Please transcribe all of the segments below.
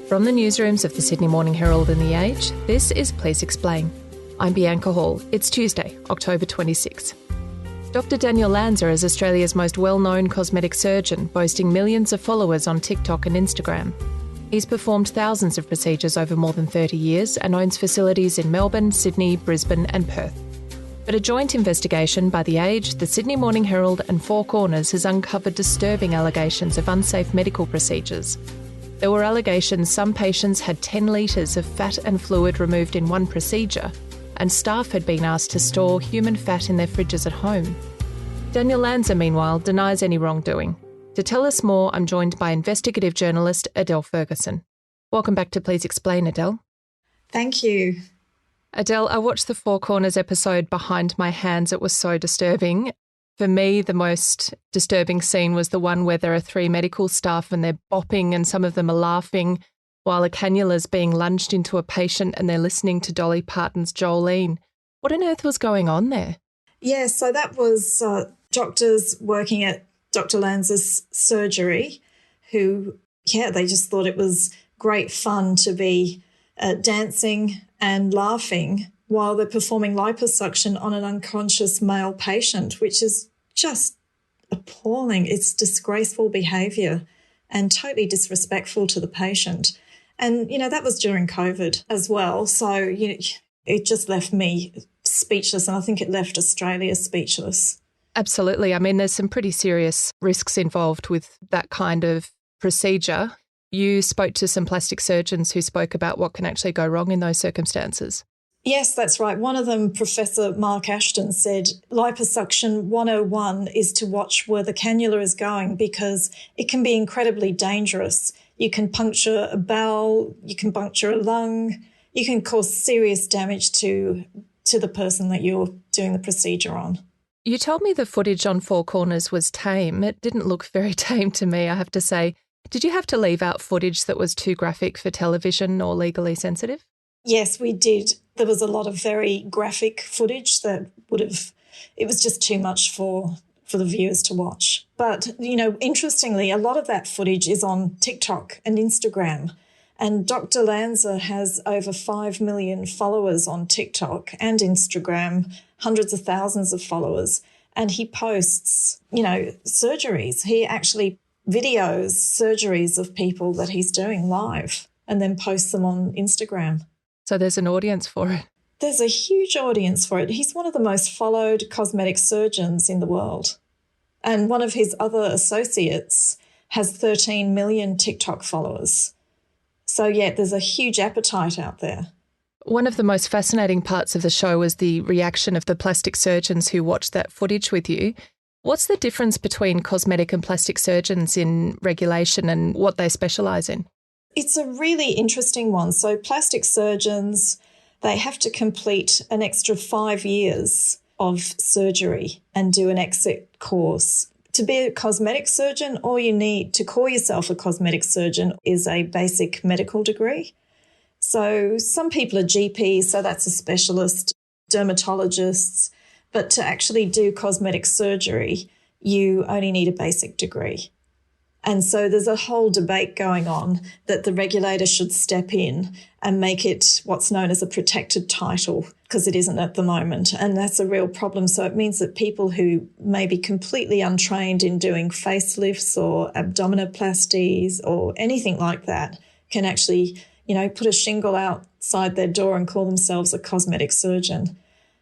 From the newsrooms of the Sydney Morning Herald and The Age, this is Please Explain. I'm Bianca Hall. It's Tuesday, October 26. Dr. Daniel Lanza is Australia's most well-known cosmetic surgeon, boasting millions of followers on TikTok and Instagram. He's performed thousands of procedures over more than 30 years and owns facilities in Melbourne, Sydney, Brisbane and Perth. But a joint investigation by The Age, the Sydney Morning Herald and Four Corners has uncovered disturbing allegations of unsafe medical procedures. There were allegations some patients had 10 litres of fat and fluid removed in one procedure, and staff had been asked to store human fat in their fridges at home. Daniel Lanza, meanwhile, denies any wrongdoing. To tell us more, I'm joined by investigative journalist Adele Ferguson. Welcome back to Please Explain, Adele. Thank you. Adele, I watched the Four Corners episode Behind My Hands. It was so disturbing. For me, the most disturbing scene was the one where there are three medical staff and they're bopping and some of them are laughing while a cannula is being lunged into a patient and they're listening to Dolly Parton's Jolene. What on earth was going on there? Yeah, so that was doctors working at Dr. Lanza's surgery who, they just thought it was great fun to be dancing and laughing while they're performing liposuction on an unconscious male patient, which is just appalling. It's disgraceful behaviour and totally disrespectful to the patient. And, that was during COVID as well. So, it just left me speechless, and I think it left Australia speechless. Absolutely. I mean, there's some pretty serious risks involved with that kind of procedure. You spoke to some plastic surgeons who spoke about what can actually go wrong in those circumstances. Yes, that's right. One of them, Professor Mark Ashton, said liposuction 101 is to watch where the cannula is going because it can be incredibly dangerous. You can puncture a bowel, you can puncture a lung, you can cause serious damage to the person that you're doing the procedure on. You told me the footage on Four Corners was tame. It didn't look very tame to me, I have to say. Did you have to leave out footage that was too graphic for television or legally sensitive? Yes, we did. There was a lot of very graphic footage that it was just too much for the viewers to watch. But, interestingly, a lot of that footage is on TikTok and Instagram. And Dr. Lanza has over 5 million followers on TikTok and Instagram, hundreds of thousands of followers. And he posts, surgeries. He actually videos surgeries of people that he's doing live and then posts them on Instagram. So there's an audience for it. There's a huge audience for it. He's one of the most followed cosmetic surgeons in the world. And one of his other associates has 13 million TikTok followers. So, there's a huge appetite out there. One of the most fascinating parts of the show was the reaction of the plastic surgeons who watched that footage with you. What's the difference between cosmetic and plastic surgeons in regulation and what they specialise in? It's a really interesting one. So plastic surgeons, they have to complete an extra 5 years of surgery and do an exit course. To be a cosmetic surgeon, all you need to call yourself a cosmetic surgeon is a basic medical degree. So some people are GPs, so that's a specialist, dermatologists, but to actually do cosmetic surgery, you only need a basic degree. And so there's a whole debate going on that the regulator should step in and make it what's known as a protected title, because it isn't at the moment. And that's a real problem. So it means that people who may be completely untrained in doing facelifts or abdominoplasties or anything like that can actually, put a shingle outside their door and call themselves a cosmetic surgeon.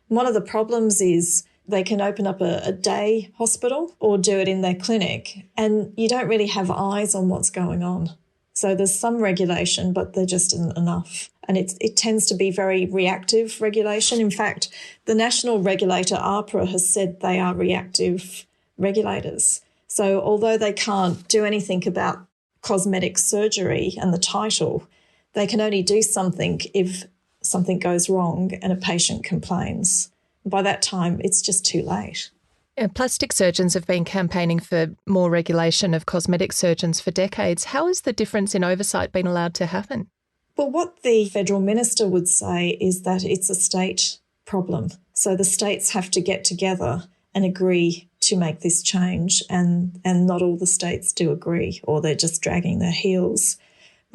One of the problems is they can open up a day hospital or do it in their clinic, and you don't really have eyes on what's going on. So there's some regulation, but there just isn't enough. And it tends to be very reactive regulation. In fact, the national regulator, AHPRA, has said they are reactive regulators. So although they can't do anything about cosmetic surgery and the title, they can only do something if something goes wrong and a patient complains. By that time, it's just too late. Plastic surgeons have been campaigning for more regulation of cosmetic surgeons for decades. How has the difference in oversight been allowed to happen? Well, what the federal minister would say is that it's a state problem. So the states have to get together and agree to make this change, and not all the states do agree, or they're just dragging their heels.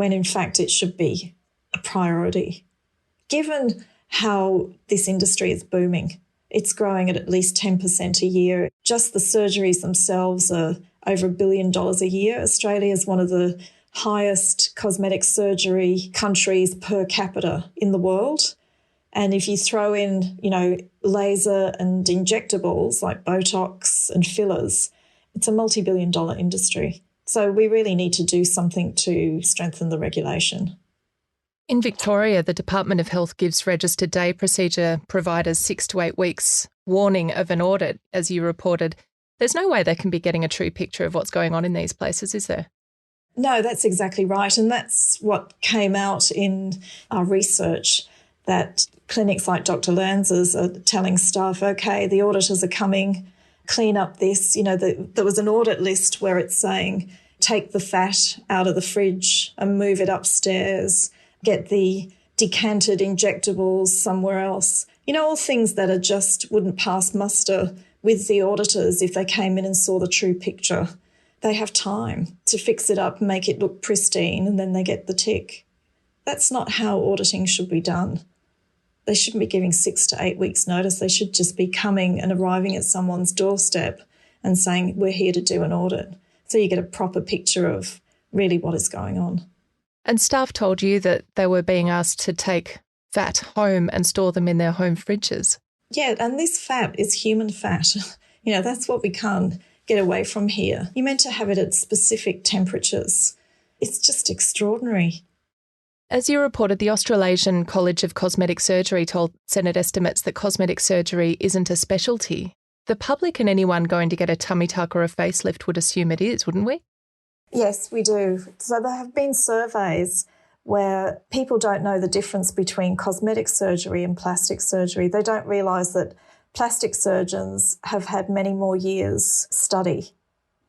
when in fact it should be a priority. Given how this industry is booming, it's growing at least 10% a year. Just the surgeries themselves are over $1 billion a year. Australia is one of the highest cosmetic surgery countries per capita in the world. And if you throw in, laser and injectables like Botox and fillers, it's a multi-billion-dollar industry. So we really need to do something to strengthen the regulation. In Victoria, the Department of Health gives registered day procedure providers 6 to 8 weeks warning of an audit, as you reported. There's no way they can be getting a true picture of what's going on in these places, is there? No, that's exactly right. And that's what came out in our research, that clinics like Dr. Lanza's are telling staff, okay, the auditors are coming, clean up this. There was an audit list where it's saying, take the fat out of the fridge and move it upstairs, get the decanted injectables somewhere else. All things that wouldn't pass muster with the auditors if they came in and saw the true picture. They have time to fix it up, make it look pristine, and then they get the tick. That's not how auditing should be done. They shouldn't be giving 6 to 8 weeks notice. They should just be coming and arriving at someone's doorstep and saying, we're here to do an audit. So you get a proper picture of really what is going on. And staff told you that they were being asked to take fat home and store them in their home fridges. Yeah, and this fat is human fat. That's what we can't get away from here. You're meant to have it at specific temperatures. It's just extraordinary. As you reported, the Australasian College of Cosmetic Surgery told Senate estimates that cosmetic surgery isn't a specialty. The public and anyone going to get a tummy tuck or a facelift would assume it is, wouldn't we? Yes, we do. So there have been surveys where people don't know the difference between cosmetic surgery and plastic surgery. They don't realise that plastic surgeons have had many more years study.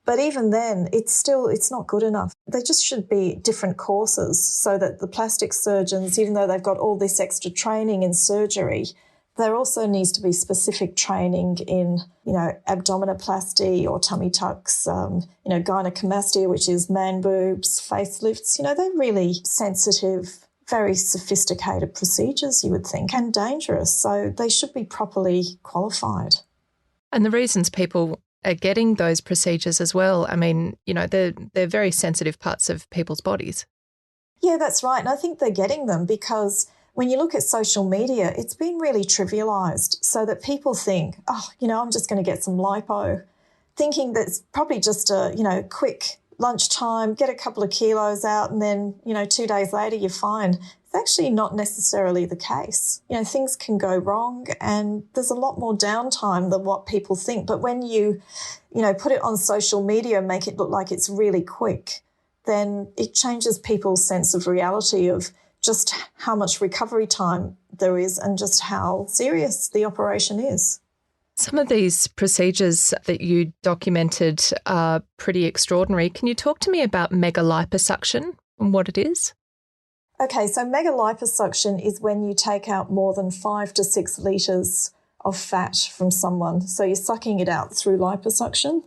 But even then, it's not good enough. There just should be different courses so that the plastic surgeons, even though they've got all this extra training in surgery, there also needs to be specific training in, abdominoplasty or tummy tucks, gynecomastia, which is man boobs, facelifts. They're really sensitive, very sophisticated procedures, you would think, and dangerous. So they should be properly qualified. And the reasons people are getting those procedures as well, they're very sensitive parts of people's bodies. Yeah, that's right. And I think they're getting them because when you look at social media, it's been really trivialised so that people think, I'm just going to get some lipo, thinking that it's probably just a, quick lunchtime, get a couple of kilos out and then, 2 days later you're fine. It's actually not necessarily the case. Things can go wrong and there's a lot more downtime than what people think. But when you, put it on social media and make it look like it's really quick, then it changes people's sense of reality of just how much recovery time there is and just how serious the operation is. Some of these procedures that you documented are pretty extraordinary. Can you talk to me about megaliposuction and what it is? Okay, so megaliposuction is when you take out more than 5 to 6 litres of fat from someone. So you're sucking it out through liposuction.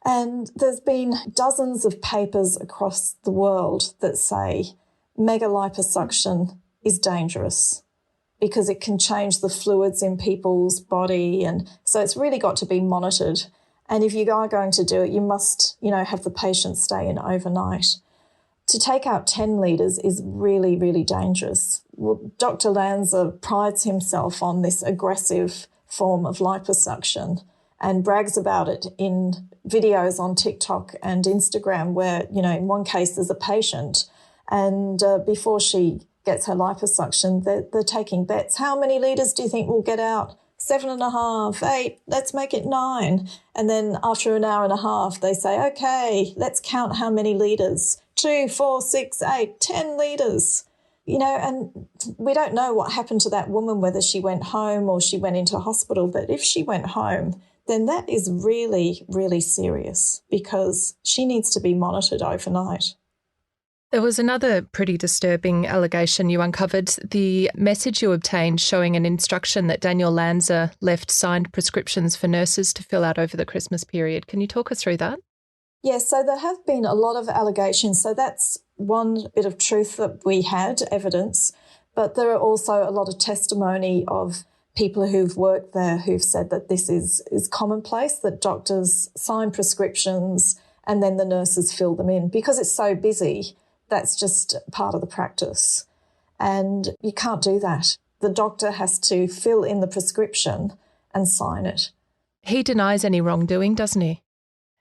And there's been dozens of papers across the world that say megaliposuction is dangerous because it can change the fluids in people's body. And so it's really got to be monitored. And if you are going to do it, you must, have the patient stay in overnight. To take out 10 litres is really, really dangerous. Well, Dr. Lanza prides himself on this aggressive form of liposuction and brags about it in videos on TikTok and Instagram where, in one case there's a patient and before she gets her liposuction, they're taking bets. How many litres do you think we'll get out? 7.5, 8, let's make it 9. And then after an hour and a half, they say, okay, let's count how many litres. 2, 4, 6, 8, 10 litres. And we don't know what happened to that woman, whether she went home or she went into hospital. But if she went home, then that is really, really serious because she needs to be monitored overnight. There was another pretty disturbing allegation you uncovered, the message you obtained showing an instruction that Daniel Lanza left signed prescriptions for nurses to fill out over the Christmas period. Can you talk us through that? Yes, so there have been a lot of allegations. So that's one bit of truth that we had, evidence, but there are also a lot of testimony of people who've worked there who've said that this is commonplace, that doctors sign prescriptions and then the nurses fill them in. Because it's so busy, that's just part of the practice. And you can't do that. The doctor has to fill in the prescription and sign it. He denies any wrongdoing, doesn't he?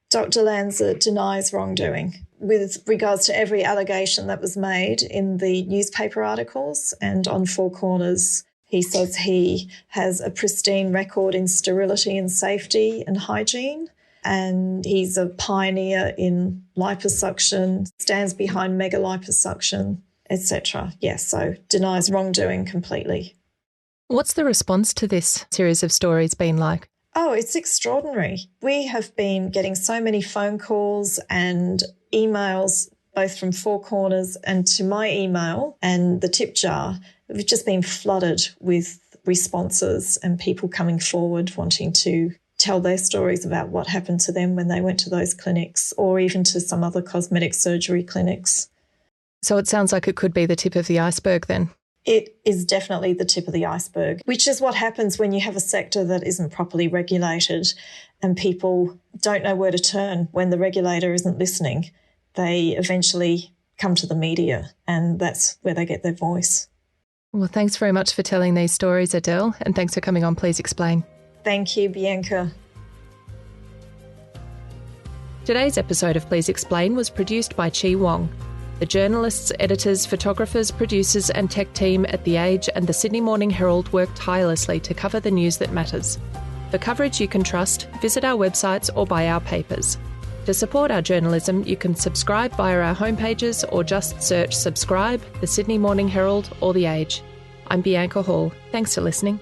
Dr. Lanza denies wrongdoing with regards to every allegation that was made in the newspaper articles and on Four Corners. He says he has a pristine record in sterility and safety and hygiene, and he's a pioneer in liposuction, stands behind mega liposuction, etc. Yes, so denies wrongdoing completely. What's the response to this series of stories been like? Oh, it's extraordinary. We have been getting so many phone calls and emails, both from Four Corners and to my email and the tip jar. We've just been flooded with responses and people coming forward wanting to tell their stories about what happened to them when they went to those clinics or even to some other cosmetic surgery clinics. So it sounds like it could be the tip of the iceberg then. It is definitely the tip of the iceberg, which is what happens when you have a sector that isn't properly regulated and people don't know where to turn when the regulator isn't listening. They eventually come to the media and that's where they get their voice. Well, thanks very much for telling these stories, Adele, and thanks for coming on Please Explain. Thank you, Bianca. Today's episode of Please Explain was produced by Chi Wong. The journalists, editors, photographers, producers and tech team at The Age and the Sydney Morning Herald worked tirelessly to cover the news that matters. For coverage you can trust, visit our websites or buy our papers. To support our journalism, you can subscribe via our homepages or just search Subscribe, the Sydney Morning Herald or The Age. I'm Bianca Hall. Thanks for listening.